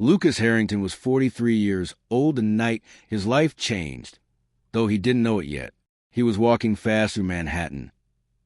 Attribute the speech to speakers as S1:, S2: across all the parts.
S1: Lucas Harrington was 43 years old the night his life changed, though he didn't know it yet. He was walking fast through Manhattan.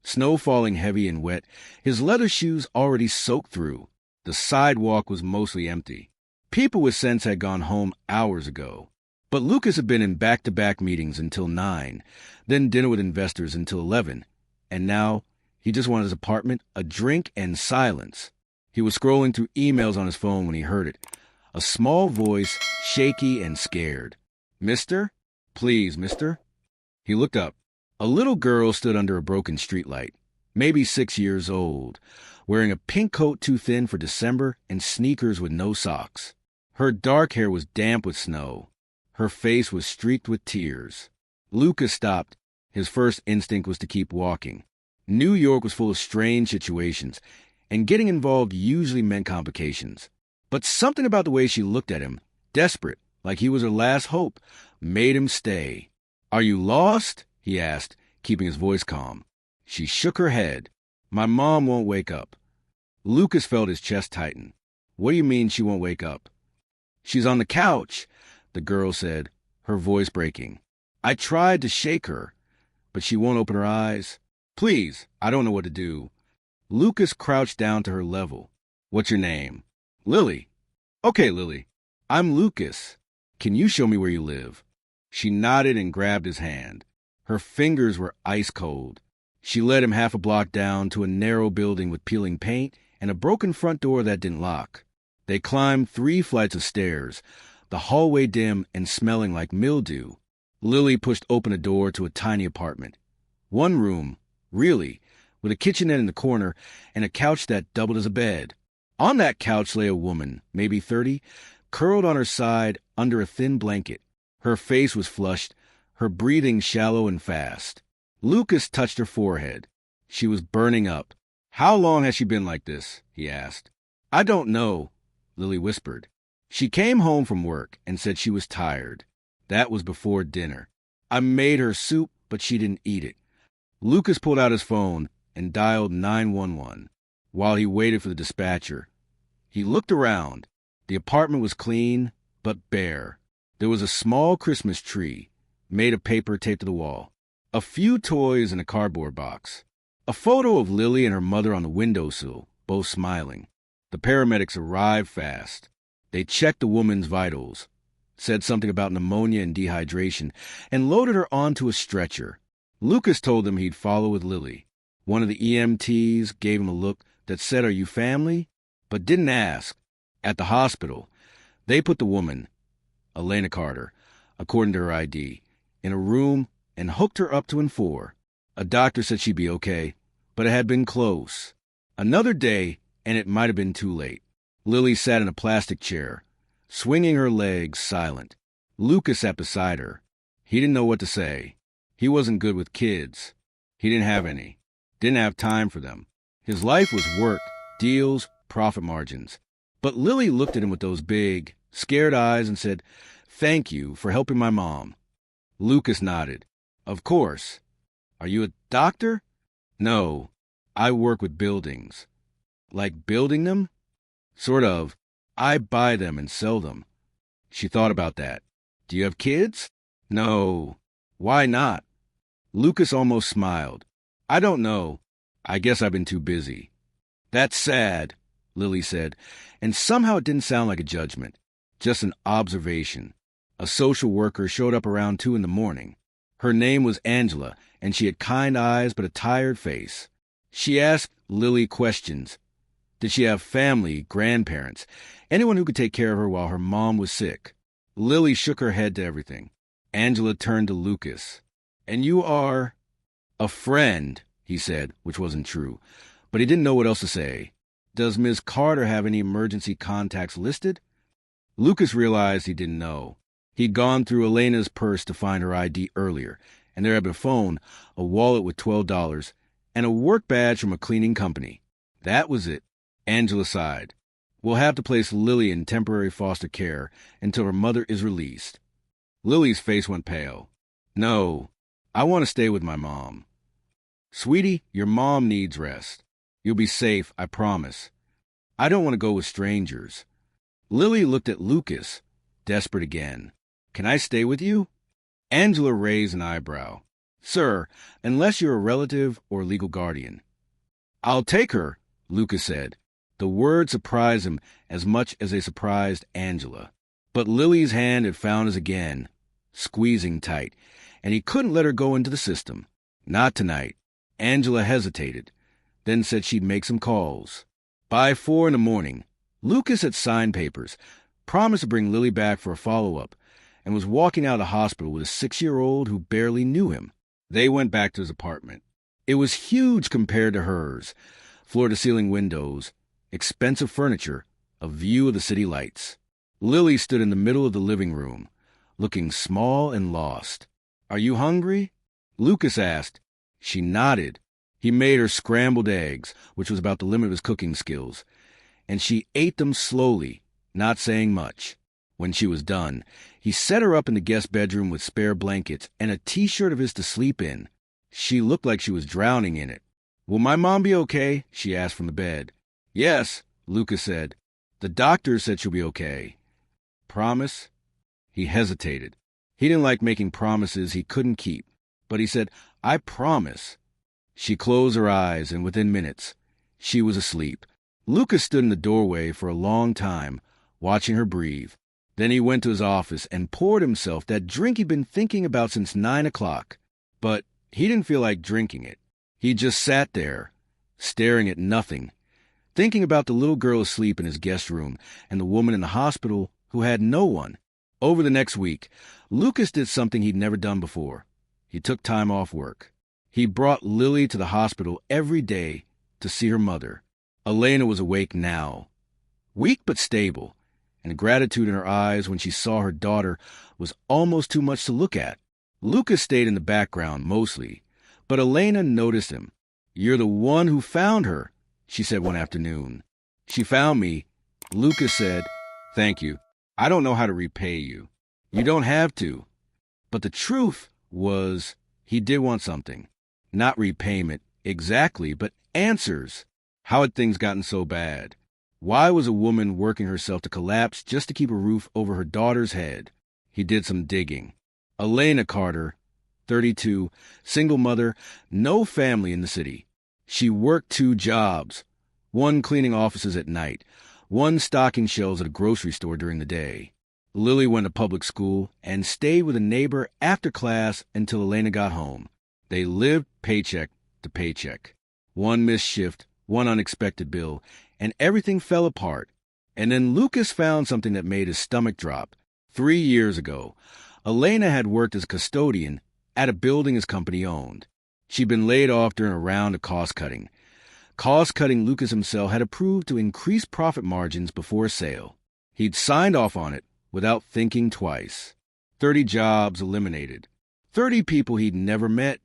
S1: Snow falling heavy and wet, his leather shoes already soaked through. The sidewalk was mostly empty. People with sense had gone home hours ago. But Lucas had been in back-to-back meetings until 9, then dinner with investors until 11, and now he just wanted his apartment, a drink, and silence. He was scrolling through emails on his phone when he heard it. A small voice, shaky and scared. "Mister? Please, mister?" He looked up. A little girl stood under a broken streetlight, maybe 6 years old, wearing a pink coat too thin for December and sneakers with no socks. Her dark hair was damp with snow. Her face was streaked with tears. Lucas stopped. His first instinct was to keep walking. New York was full of strange situations, and getting involved usually meant complications. But something about the way she looked at him, desperate, like he was her last hope, made him stay. "Are you lost?" he asked, keeping his voice calm. She shook her head. "My mom won't wake up." Lucas felt his chest tighten. "What do you mean she won't wake up?" "She's on the couch," the girl said, her voice breaking. "I tried to shake her, but she won't open her eyes. Please, I don't know what to do." Lucas crouched down to her level. "What's your name?" "Lily." "Okay, Lily. I'm Lucas. Can you show me where you live?" She nodded and grabbed his hand. Her fingers were ice cold. She led him half a block down to a narrow building with peeling paint and a broken front door that didn't lock. They climbed 3 flights of stairs, the hallway dim and smelling like mildew. Lily pushed open a door to a tiny apartment. 1 room, really, with a kitchenette in the corner and a couch that doubled as a bed. On that couch lay a woman, maybe 30, curled on her side under a thin blanket. Her face was flushed, her breathing shallow and fast. Lucas touched her forehead. She was burning up. "How long has she been like this?" he asked. "I don't know," Lily whispered. "She came home from work and said she was tired. That was before dinner. I made her soup, but she didn't eat it." Lucas pulled out his phone and dialed 911 while he waited for the dispatcher. He looked around. The apartment was clean, but bare. There was a small Christmas tree, made of paper taped to the wall. A few toys in a cardboard box. A photo of Lily and her mother on the windowsill, both smiling. The paramedics arrived fast. They checked the woman's vitals, said something about pneumonia and dehydration, and loaded her onto a stretcher. Lucas told them he'd follow with Lily. One of the EMTs gave him a look that said, "Are you family?" but didn't ask. At the hospital, they put the woman, Elena Carter, according to her ID, in a room and hooked her up to an 4. A doctor said she'd be okay, but it had been close. Another day, and it might have been too late. Lily sat in a plastic chair, swinging her legs, silent. Lucas sat beside her. He didn't know what to say. He wasn't good with kids. He didn't have any. Didn't have time for them. His life was work, deals, profit margins. But Lily looked at him with those big, scared eyes and said, "Thank you for helping my mom." Lucas nodded. "Of course. Are you a doctor?" "No. I work with buildings." "Like building them?" "Sort of. I buy them and sell them." She thought about that. "Do you have kids?" "No." "Why not?" Lucas almost smiled. "I don't know. I guess I've been too busy." "That's sad," Lily said, and somehow it didn't sound like a judgment, just an observation. A social worker showed up around 2 in the morning. Her name was Angela, and she had kind eyes but a tired face. She asked Lily questions. Did she have family, grandparents, anyone who could take care of her while her mom was sick? Lily shook her head to everything. Angela turned to Lucas. "And you are—" "A friend," he said, which wasn't true, but he didn't know what else to say. "Does Ms. Carter have any emergency contacts listed?" Lucas realized he didn't know. He'd gone through Elena's purse to find her ID earlier, and there had been a phone, a wallet with $12, and a work badge from a cleaning company. That was it. Angela sighed. "We'll have to place Lily in temporary foster care until her mother is released." Lily's face went pale. "No, I want to stay with my mom." "Sweetie, your mom needs rest. You'll be safe, I promise." "I don't want to go with strangers." Lily looked at Lucas, desperate again. "Can I stay with you?" Angela raised an eyebrow. "Sir, unless you're a relative or legal guardian." "I'll take her," Lucas said. The word surprised him as much as they surprised Angela. But Lily's hand had found his again, squeezing tight, and he couldn't let her go into the system. Not tonight. Angela hesitated, then said she'd make some calls. By 4 a.m, Lucas had signed papers, promised to bring Lily back for a follow-up, and was walking out of the hospital with a 6-year-old who barely knew him. They went back to his apartment. It was huge compared to hers. Floor-to-ceiling windows, expensive furniture, a view of the city lights. Lily stood in the middle of the living room, looking small and lost. "Are you hungry?" Lucas asked. She nodded. He made her scrambled eggs, which was about the limit of his cooking skills, and she ate them slowly, not saying much. When she was done, he set her up in the guest bedroom with spare blankets and a T-shirt of his to sleep in. She looked like she was drowning in it. "Will my mom be okay?" she asked from the bed. "Yes," Lucas said. "The doctor said she'll be okay." "Promise?" He hesitated. He didn't like making promises he couldn't keep, but he said, "I promise." She closed her eyes, and within minutes, she was asleep. Lucas stood in the doorway for a long time, watching her breathe. Then he went to his office and poured himself that drink he'd been thinking about since 9 o'clock. But he didn't feel like drinking it. He just sat there, staring at nothing, thinking about the little girl asleep in his guest room and the woman in the hospital who had no one. Over the next week, Lucas did something he'd never done before. He took time off work. He brought Lily to the hospital every day to see her mother. Elena was awake now, weak but stable, and the gratitude in her eyes when she saw her daughter was almost too much to look at. Lucas stayed in the background mostly, but Elena noticed him. "You're the one who found her," she said one afternoon. "She found me," Lucas said. "Thank you. I don't know how to repay you." "You don't have to." But the truth was, he did want something. Not repayment, exactly, but answers. How had things gotten so bad? Why was a woman working herself to collapse just to keep a roof over her daughter's head? He did some digging. Elena Carter, 32, single mother, no family in the city. She worked 2 jobs, one cleaning offices at night, one stocking shelves at a grocery store during the day. Lily went to public school and stayed with a neighbor after class until Elena got home. They lived paycheck to paycheck. One missed shift, one unexpected bill, and everything fell apart. And then Lucas found something that made his stomach drop. 3 years ago, Elena had worked as a custodian at a building his company owned. She'd been laid off during a round of cost-cutting. Cost-cutting Lucas himself had approved to increase profit margins before sale. He'd signed off on it without thinking twice. 30 jobs eliminated. 30 people he'd never met,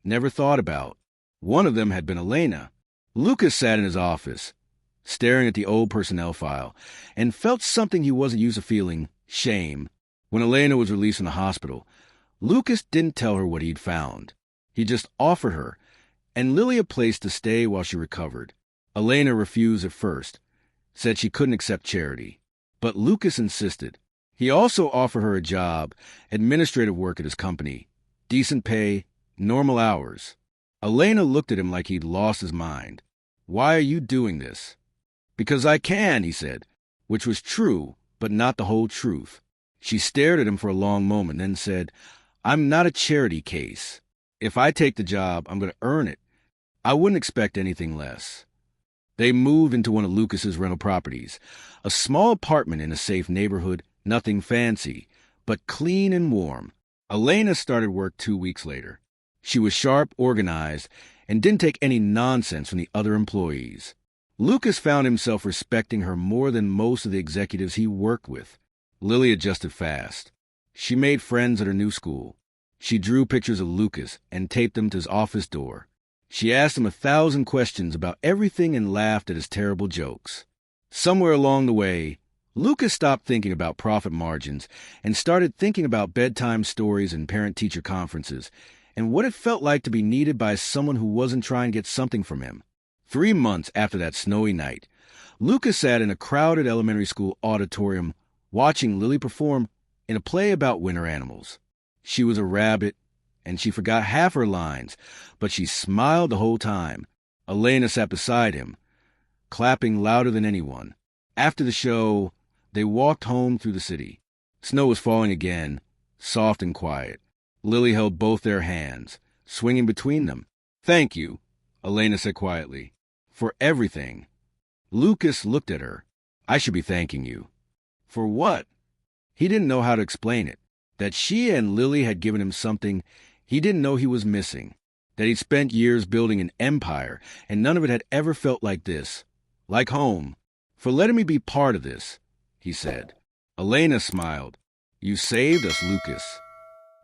S1: never thought about. One of them had been Elena. Lucas sat in his office, staring at the old personnel file, and felt something he wasn't used to feeling, shame. When Elena was released from the hospital, Lucas didn't tell her what he'd found. He just offered her, and Lily a place to stay while she recovered. Elena refused at first, said she couldn't accept charity. But Lucas insisted. He also offered her a job, administrative work at his company, decent pay, normal hours. Elena looked at him like he'd lost his mind. "Why are you doing this?" "Because I can," he said, which was true, but not the whole truth. She stared at him for a long moment, then said, "I'm not a charity case. If I take the job, I'm going to earn it. I wouldn't expect anything less." They moved into one of Lucas's rental properties, a small apartment in a safe neighborhood, nothing fancy, but clean and warm. Elena started work 2 weeks later. She was sharp, organized, and didn't take any nonsense from the other employees. Lucas found himself respecting her more than most of the executives he worked with. Lily adjusted fast. She made friends at her new school. She drew pictures of Lucas and taped them to his office door. She asked him 1,000 questions about everything and laughed at his terrible jokes. Somewhere along the way, Lucas stopped thinking about profit margins and started thinking about bedtime stories and parent-teacher conferences and what it felt like to be needed by someone who wasn't trying to get something from him. 3 months after that snowy night, Lucas sat in a crowded elementary school auditorium watching Lily perform in a play about winter animals. She was a rabbit, and she forgot half her lines, but she smiled the whole time. Elena sat beside him, clapping louder than anyone. After the show, they walked home through the city. Snow was falling again, soft and quiet. Lily held both their hands, swinging between them. "Thank you," Elena said quietly, "for everything." Lucas looked at her. "I should be thanking you." For what? He didn't know how to explain it. That she and Lily had given him something he didn't know he was missing. That he'd spent years building an empire, and none of it had ever felt like this. Like home. "For letting me be part of this," he said. Elena smiled. "You saved us, Lucas."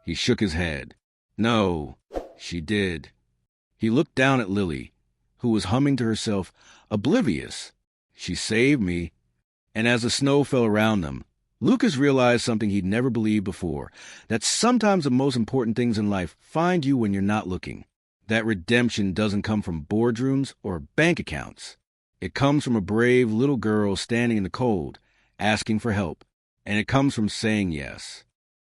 S1: He shook his head. "No, she did." He looked down at Lily, who was humming to herself, oblivious. "She saved me." And as the snow fell around them, Lucas realized something he'd never believed before, that sometimes the most important things in life find you when you're not looking. That redemption doesn't come from boardrooms or bank accounts. It comes from a brave little girl standing in the cold, asking for help. And it comes from saying yes.